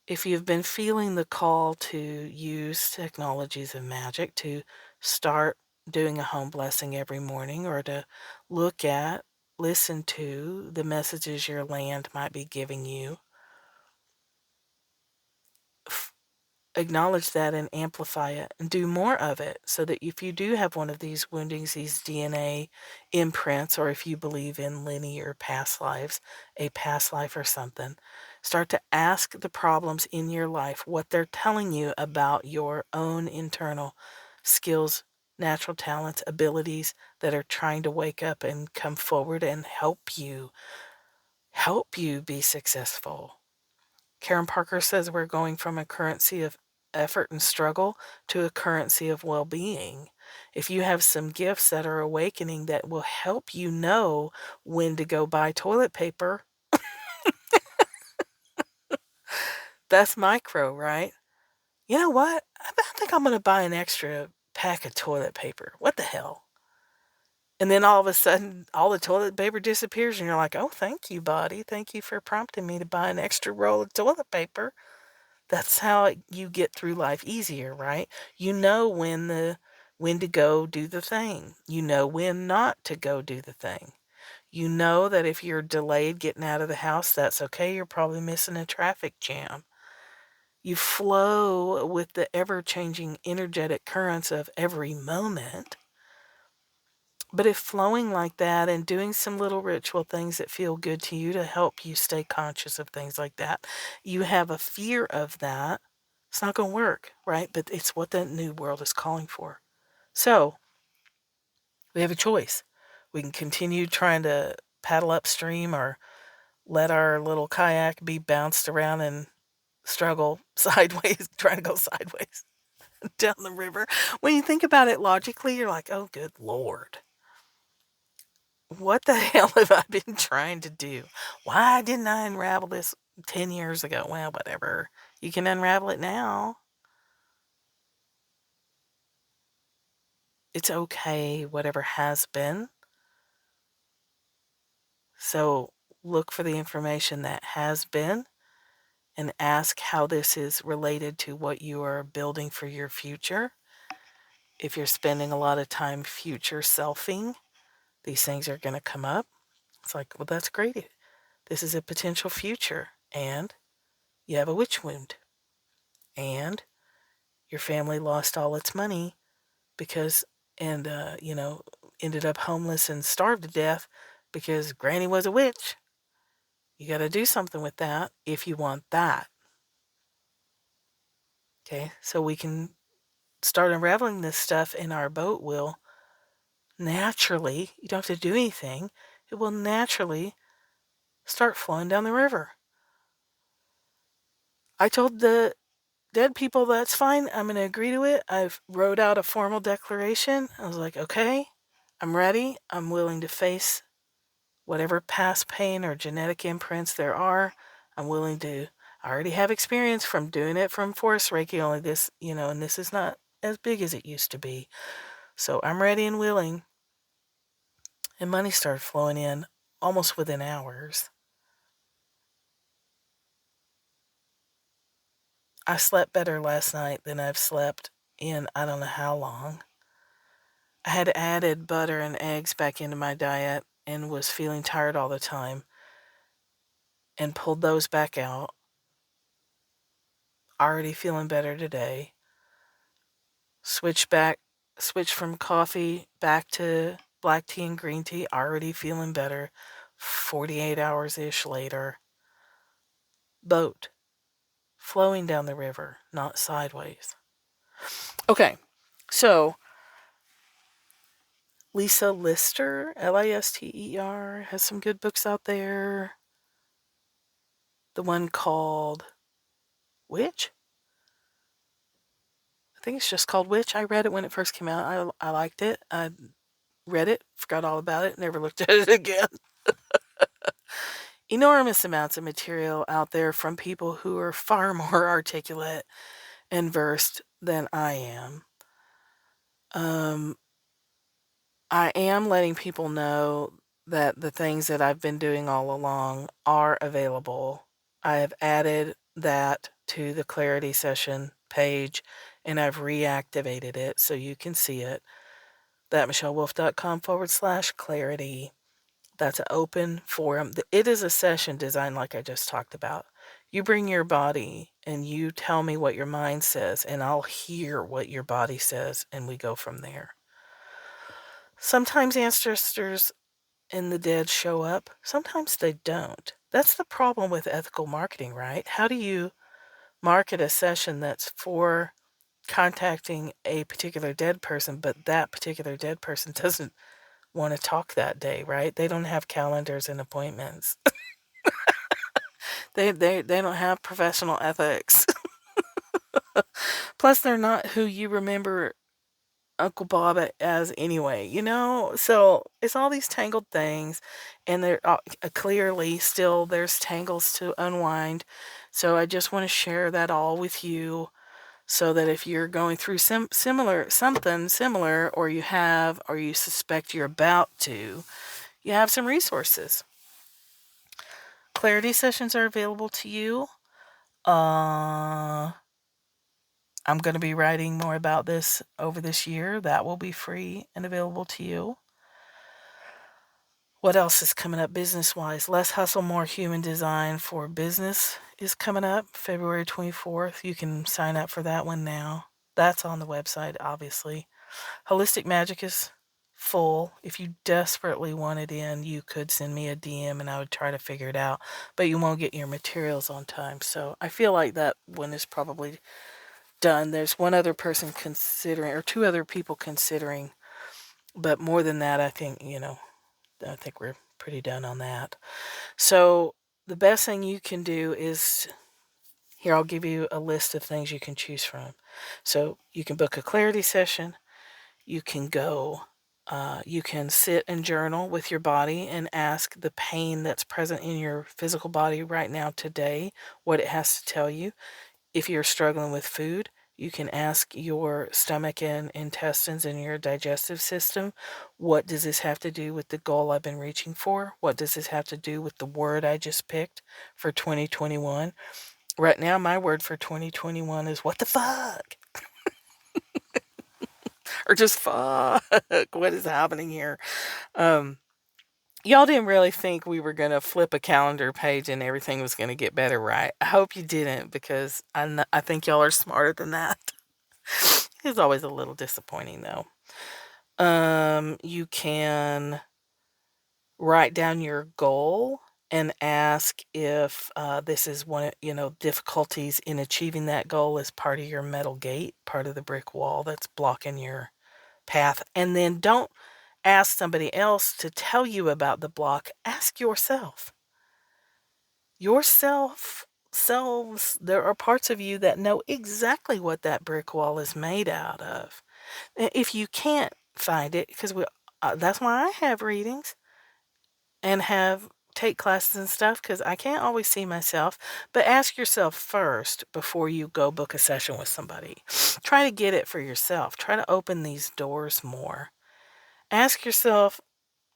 If you've been feeling the call to use technologies of magic to start doing a home blessing every morning, or to look at, listen to the messages your land might be giving you, acknowledge that and amplify it and do more of it, so that if you do have one of these woundings, these DNA imprints, or if you believe in linear past lives, a past life or something, start to ask the problems in your life what they're telling you about your own internal skills, natural talents, abilities that are trying to wake up and come forward and help you be successful. Karen Parker says we're going from a currency of effort and struggle to a currency of well-being. If you have some gifts that are awakening that will help you know when to go buy toilet paper, that's micro, right? You know what? I think I'm going to buy an extra pack of toilet paper. What the hell? And then all of a sudden, all the toilet paper disappears, and you're like, oh, thank you, body. Thank you for prompting me to buy an extra roll of toilet paper. That's how you get through life easier, right? You know when to go do the thing. You know when not to go do the thing. You know that if you're delayed getting out of the house, that's okay. You're probably missing a traffic jam. You flow with the ever-changing energetic currents of every moment. But if flowing like that and doing some little ritual things that feel good to you to help you stay conscious of things like that, you have a fear of that, it's not going to work, right? But it's what the new world is calling for. So we have a choice. We can continue trying to paddle upstream, or let our little kayak be bounced around and struggle sideways, trying to go sideways down the river. When you think about it logically, you're like, oh, good Lord. What the hell have I been trying to do? Why didn't I unravel this 10 years ago? Well, whatever. You can unravel it now. It's okay, whatever has been. So look for the information that has been and ask how this is related to what you are building for your future. If you're spending a lot of time future selfing, these things are going to come up. It's like, well, that's great. This is a potential future. And you have a witch wound. And your family lost all its money because, ended up homeless and starved to death because Granny was a witch. You got to do something with that if you want that. Okay, so we can start unraveling this stuff, and our boat will naturally, you don't have to do anything, it will naturally start flowing down the river. I told the dead people, that's fine, I'm going to agree to it. I've wrote out a formal declaration. I was like, okay, I'm ready. I'm willing to face whatever past pain or genetic imprints there are, I'm willing to. I already have experience from doing it from Force Reiki, only this, and this is not as big as it used to be. So I'm ready and willing. And money started flowing in almost within hours. I slept better last night than I've slept in I don't know how long. I had added butter and eggs back into my diet and was feeling tired all the time and pulled those back out. Already feeling better today. Switched from coffee back to black tea and green tea. Already feeling better. 48 hours-ish later. Boat. Flowing down the river, not sideways. Okay, so Lisa Lister, Lister, has some good books out there. The one called Witch? I think it's just called Witch. I read it when it first came out. I liked it. I read it, forgot all about it, never looked at it again. Enormous amounts of material out there from people who are far more articulate and versed than I am. I am letting people know that the things that I've been doing all along are available. I have added that to the Clarity Session page, and I've reactivated it so you can see it. thatmichellewolf.com/clarity. That's an open forum. It is a session designed like I just talked about. You bring your body and you tell me what your mind says, and I'll hear what your body says, and we go from there. Sometimes ancestors and the dead show up. Sometimes they don't. That's the problem with ethical marketing, right? How do you market a session that's for contacting a particular dead person, but that particular dead person doesn't want to talk that day, right? They don't have calendars and appointments. They don't have professional ethics. Plus, they're not who you remember Uncle Bob as anyway, So it's all these tangled things, and there clearly still there's tangles to unwind. So I just want to share that all with you, so that if you're going through something similar, or you suspect you're about to, you have some resources. Clarity sessions are available to you. I'm going to be writing more about this over this year. That will be free and available to you. What else is coming up business-wise? Less Hustle, More Human Design for Business is coming up February 24th. You can sign up for that one now. That's on the website, obviously. Holistic Magic is full. If you desperately want it in, you could send me a DM and I would try to figure it out. But you won't get your materials on time. So I feel like that one is probably done. There's one other person considering, or two other people considering. But more than that, I think we're pretty done on that. So the best thing you can do is, here, I'll give you a list of things you can choose from. So you can book a clarity session. You can you can sit and journal with your body and ask the pain that's present in your physical body right now today, what it has to tell you. If you're struggling with food, you can ask your stomach and intestines and your digestive system, what does this have to do with the goal I've been reaching for? What does this have to do with the word I just picked for 2021? Right now, my word for 2021 is what the fuck? Or just fuck. What is happening here? Y'all didn't really think we were going to flip a calendar page and everything was going to get better, right? I hope you didn't, because I think y'all are smarter than that. It's always a little disappointing, though. You can write down your goal and ask if this is one, difficulties in achieving that goal is part of your metal gate, part of the brick wall that's blocking your path. And then don't ask somebody else to tell you about the block. Ask yourself. Selves, there are parts of you that know exactly what that brick wall is made out of. If you can't find it, because that's why I have readings. and take classes and stuff, because I can't always see myself. But ask yourself first before you go book a session with somebody. Try to get it for yourself. Try to open these doors more. Ask yourself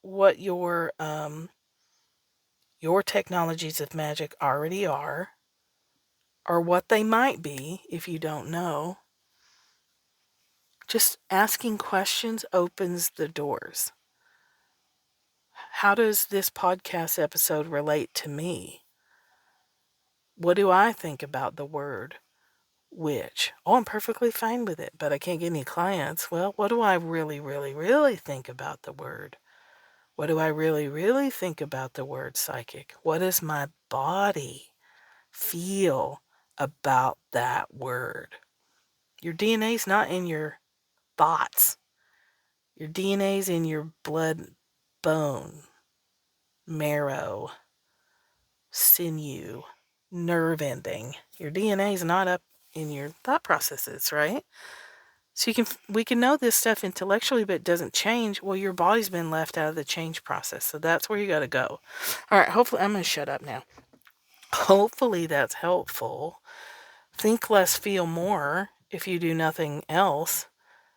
what your technologies of magic already are, or what they might be if you don't know. Just asking questions opens the doors. How does this podcast episode relate to me? What do I think about the word witch? Oh, I'm perfectly fine with it, but I can't get any clients. Well, what do I really, really, really think about the word? What do I really, really think about the word psychic? What does my body feel about that word? Your DNA's not in your thoughts. Your DNA's in your blood, bone, marrow, sinew, nerve ending. Your DNA's not up in your thought processes, right? So we can know this stuff intellectually, but it doesn't change. Well, your body's been left out of the change process. So that's where you got to go. All right, hopefully, I'm going to shut up now. Hopefully that's helpful. Think less, feel more. If you do nothing else,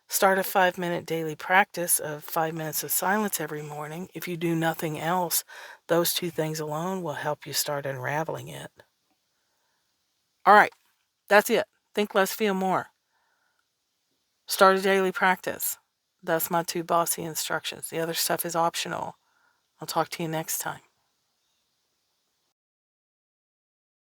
start a 5-minute daily practice of 5 minutes of silence every morning. If you do nothing else, those two things alone will help you start unraveling it. All right, that's it. Think less, feel more. Start a daily practice. That's my 2 bossy instructions. The other stuff is optional. I'll talk to you next time.